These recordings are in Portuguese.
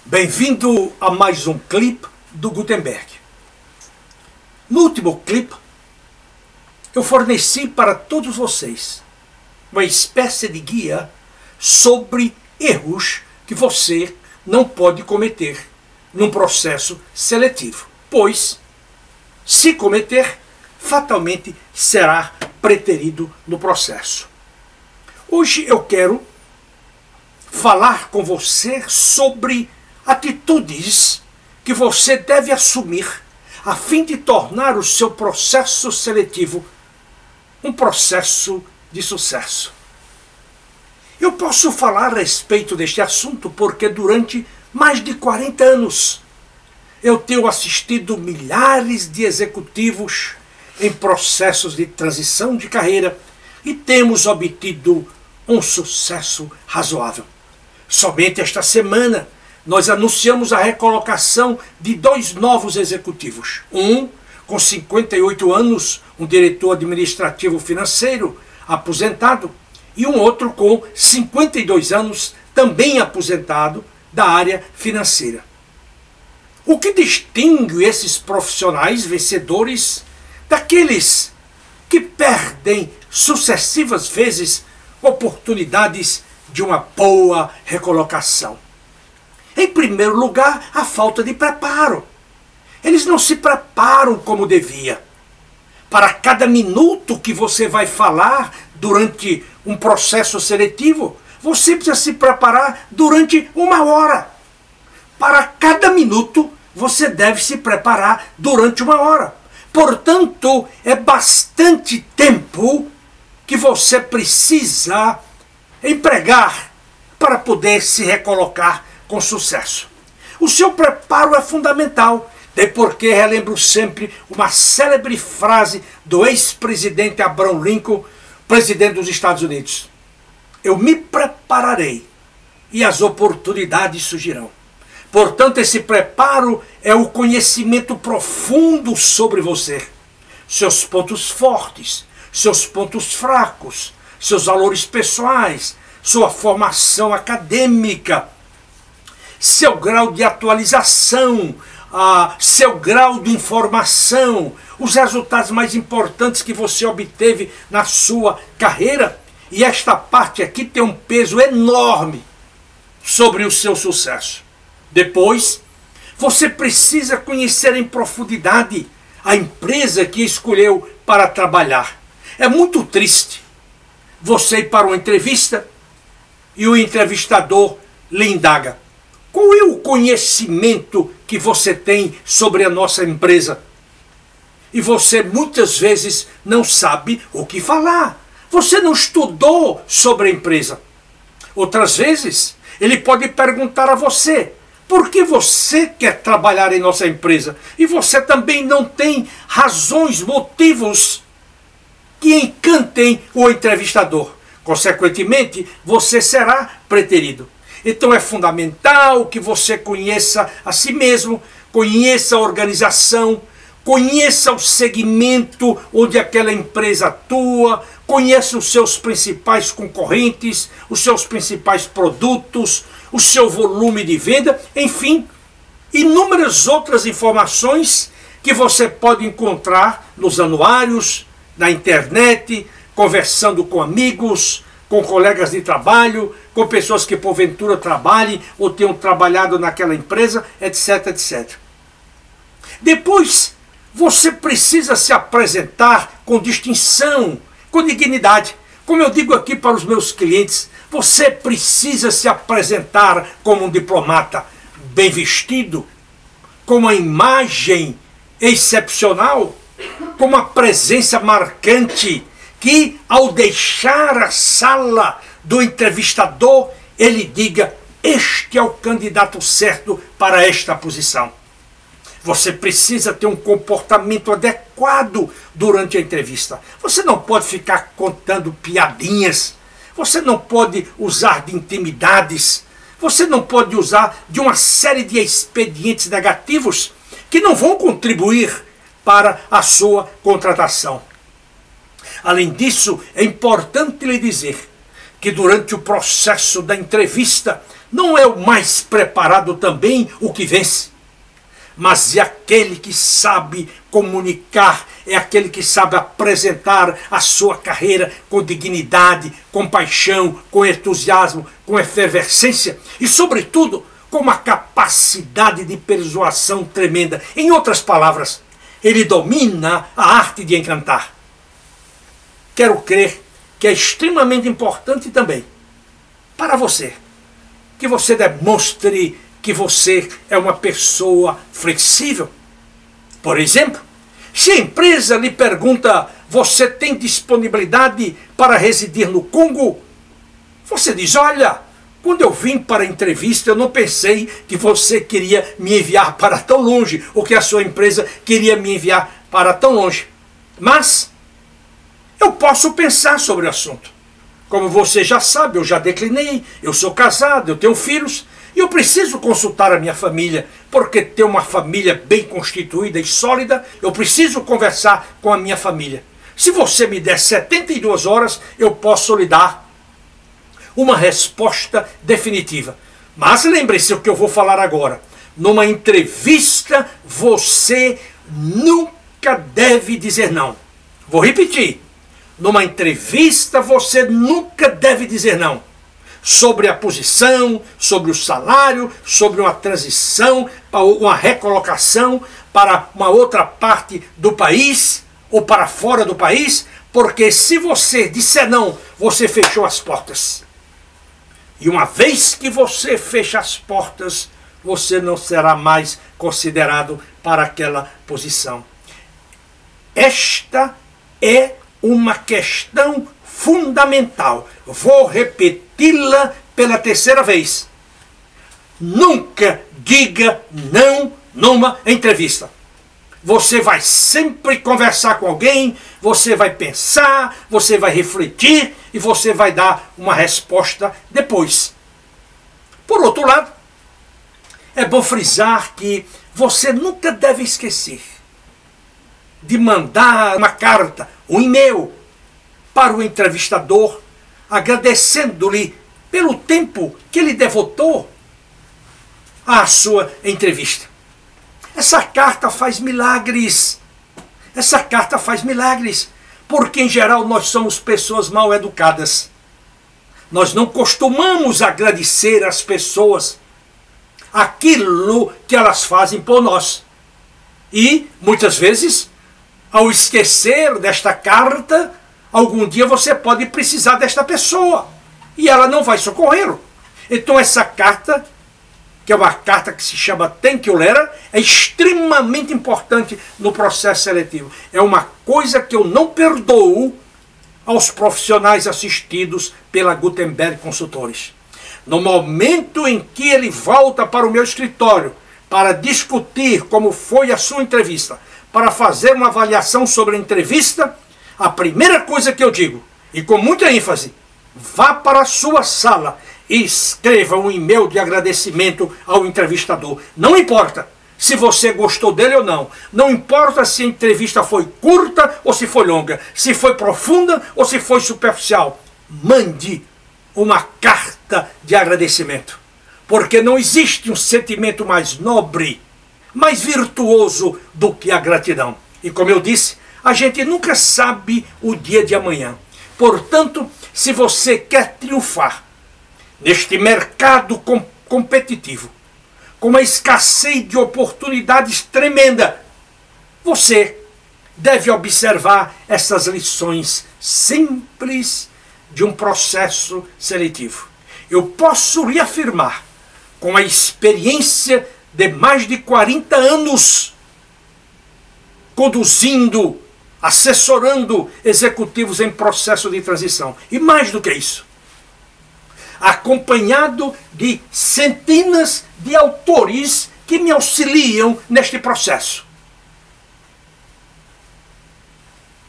Bem-vindo a mais um clipe do Gutenberg. No último clipe, eu forneci para todos vocês uma espécie de guia sobre erros que você não pode cometer num processo seletivo, pois, se cometer, fatalmente será preterido no processo. Hoje eu quero falar com você sobre atitudes que você deve assumir a fim de tornar o seu processo seletivo um processo de sucesso. Eu posso falar a respeito deste assunto porque durante mais de 40 anos eu tenho assistido milhares de executivos em processos de transição de carreira e temos obtido um sucesso razoável. Somente esta semana nós anunciamos a recolocação de 2 novos executivos. Um com 58 anos, um diretor administrativo financeiro aposentado, e um outro com 52 anos, também aposentado, da área financeira. O que distingue esses profissionais vencedores daqueles que perdem sucessivas vezes oportunidades de uma boa recolocação? Em primeiro lugar, a falta de preparo. Eles não se preparam como devia. Para cada minuto que você vai falar durante um processo seletivo, você precisa se preparar durante 1 hora. Para cada minuto, você deve se preparar durante 1 hora. Portanto, é bastante tempo que você precisa empregar para poder se recolocar com sucesso. O seu preparo é fundamental, até porque relembro sempre uma célebre frase do ex-presidente Abraham Lincoln, presidente dos Estados Unidos: eu me prepararei e as oportunidades surgirão. Portanto, esse preparo é o conhecimento profundo sobre você, seus pontos fortes, seus pontos fracos, seus valores pessoais, sua formação acadêmica, seu grau de atualização, seu grau de informação, os resultados mais importantes que você obteve na sua carreira. E esta parte aqui tem um peso enorme sobre o seu sucesso. Depois, você precisa conhecer em profundidade a empresa que escolheu para trabalhar. É muito triste você ir para uma entrevista e o entrevistador lhe indaga: qual é o conhecimento que você tem sobre a nossa empresa? E você muitas vezes não sabe o que falar. Você não estudou sobre a empresa. Outras vezes, ele pode perguntar a você: por que você quer trabalhar em nossa empresa? E você também não tem razões, motivos que encantem o entrevistador. Consequentemente, você será preterido. Então é fundamental que você conheça a si mesmo, conheça a organização, conheça o segmento onde aquela empresa atua, conheça os seus principais concorrentes, os seus principais produtos, o seu volume de venda, enfim, inúmeras outras informações que você pode encontrar nos anuários, na internet, conversando com amigos, com colegas de trabalho, com pessoas que porventura trabalhem ou tenham trabalhado naquela empresa, etc, etc. Depois, você precisa se apresentar com distinção, com dignidade. Como eu digo aqui para os meus clientes, você precisa se apresentar como um diplomata bem vestido, com uma imagem excepcional, com uma presença marcante, que ao deixar a sala do entrevistador, ele diga: este é o candidato certo para esta posição. Você precisa ter um comportamento adequado durante a entrevista. Você não pode ficar contando piadinhas, você não pode usar de intimidades, você não pode usar de uma série de expedientes negativos que não vão contribuir para a sua contratação. Além disso, é importante lhe dizer que durante o processo da entrevista não é o mais preparado também o que vence, mas é aquele que sabe comunicar, é aquele que sabe apresentar a sua carreira com dignidade, com paixão, com entusiasmo, com efervescência e, sobretudo, com uma capacidade de persuasão tremenda. Em outras palavras, ele domina a arte de encantar. Quero crer que é extremamente importante também para você que você demonstre que você é uma pessoa flexível. Por exemplo, se a empresa lhe pergunta: você tem disponibilidade para residir no Congo? Você diz: olha, quando eu vim para a entrevista, eu não pensei que você queria me enviar para tão longe, ou que a sua empresa queria me enviar para tão longe. Mas eu posso pensar sobre o assunto. Como você já sabe, eu já declinei, eu sou casado, eu tenho filhos, e eu preciso consultar a minha família, porque ter uma família bem constituída e sólida, eu preciso conversar com a minha família. Se você me der 72 horas, eu posso lhe dar uma resposta definitiva. Mas lembre-se o que eu vou falar agora. Numa entrevista, você nunca deve dizer não. Vou repetir. Numa entrevista, você nunca deve dizer não. Sobre a posição, sobre o salário, sobre uma transição, uma recolocação para uma outra parte do país ou para fora do país, porque se você disser não, você fechou as portas. E uma vez que você fecha as portas, você não será mais considerado para aquela posição. Esta é uma questão fundamental. Vou repeti-la pela terceira vez. Nunca diga não numa entrevista. Você vai sempre conversar com alguém, você vai pensar, você vai refletir e você vai dar uma resposta depois. Por outro lado, é bom frisar que você nunca deve esquecer de mandar uma carta, um e-mail para o entrevistador, agradecendo-lhe pelo tempo que ele devotou à sua entrevista. Essa carta faz milagres. Essa carta faz milagres, porque em geral nós somos pessoas mal educadas. Nós não costumamos agradecer às pessoas aquilo que elas fazem por nós. E, muitas vezes, ao esquecer desta carta, algum dia você pode precisar desta pessoa e ela não vai socorrê-lo. Então essa carta, que é uma carta que se chama Thank You Letter, é extremamente importante no processo seletivo. É uma coisa que eu não perdoo aos profissionais assistidos pela Gutenberg Consultores. No momento em que ele volta para o meu escritório para discutir como foi a sua entrevista, para fazer uma avaliação sobre a entrevista, a primeira coisa que eu digo, e com muita ênfase: vá para a sua sala e escreva um e-mail de agradecimento ao entrevistador. Não importa se você gostou dele ou não. Não importa se a entrevista foi curta ou se foi longa, se foi profunda ou se foi superficial. Mande uma carta de agradecimento. Porque não existe um sentimento mais nobre, mais virtuoso do que a gratidão. E como eu disse, a gente nunca sabe o dia de amanhã. Portanto, se você quer triunfar neste mercado competitivo, com uma escassez de oportunidades tremenda, você deve observar essas lições simples de um processo seletivo. Eu posso lhe afirmar, com a experiência de mais de 40 anos, conduzindo, assessorando executivos em processo de transição. E mais do que isso, acompanhado de centenas de autores que me auxiliam neste processo.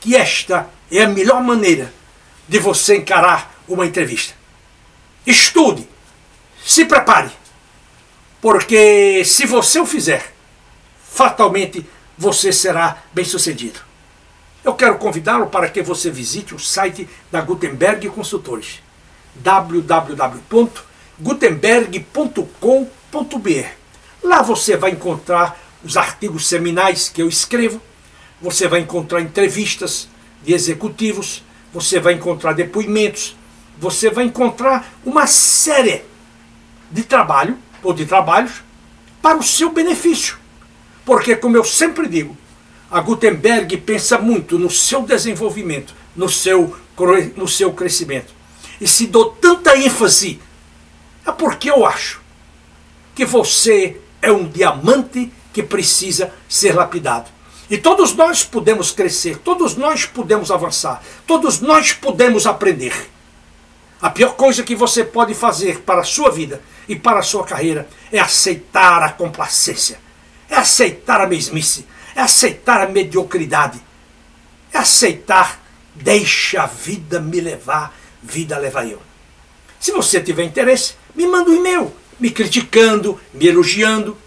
Que esta é a melhor maneira de você encarar uma entrevista. Estude, se prepare, porque se você o fizer, fatalmente você será bem-sucedido. Eu quero convidá-lo para que você visite o site da Gutenberg Consultores, www.gutenberg.com.br. Lá você vai encontrar os artigos seminais que eu escrevo, você vai encontrar entrevistas de executivos, você vai encontrar depoimentos, você vai encontrar uma série de trabalho ou de trabalhos para o seu benefício. Porque, como eu sempre digo, a Gutenberg pensa muito no seu desenvolvimento, no seu crescimento. E se dou tanta ênfase, é porque eu acho que você é um diamante que precisa ser lapidado. E todos nós podemos crescer, todos nós podemos avançar, todos nós podemos aprender. A pior coisa que você pode fazer para a sua vida e para a sua carreira é aceitar a complacência, é aceitar a mesmice, é aceitar a mediocridade, é aceitar, deixa a vida me levar, vida leva eu. Se você tiver interesse, me manda um e-mail, me criticando, me elogiando.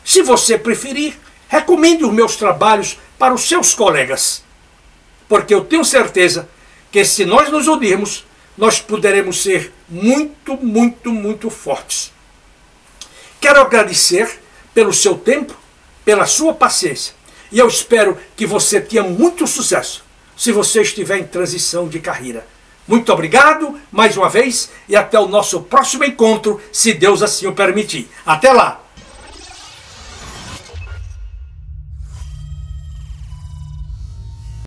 Se você preferir, recomende os meus trabalhos para os seus colegas, porque eu tenho certeza que se nós nos unirmos, nós poderemos ser muito, muito, muito fortes. Quero agradecer pelo seu tempo, pela sua paciência, e eu espero que você tenha muito sucesso se você estiver em transição de carreira. Muito obrigado mais uma vez e até o nosso próximo encontro, se Deus assim o permitir. Até lá!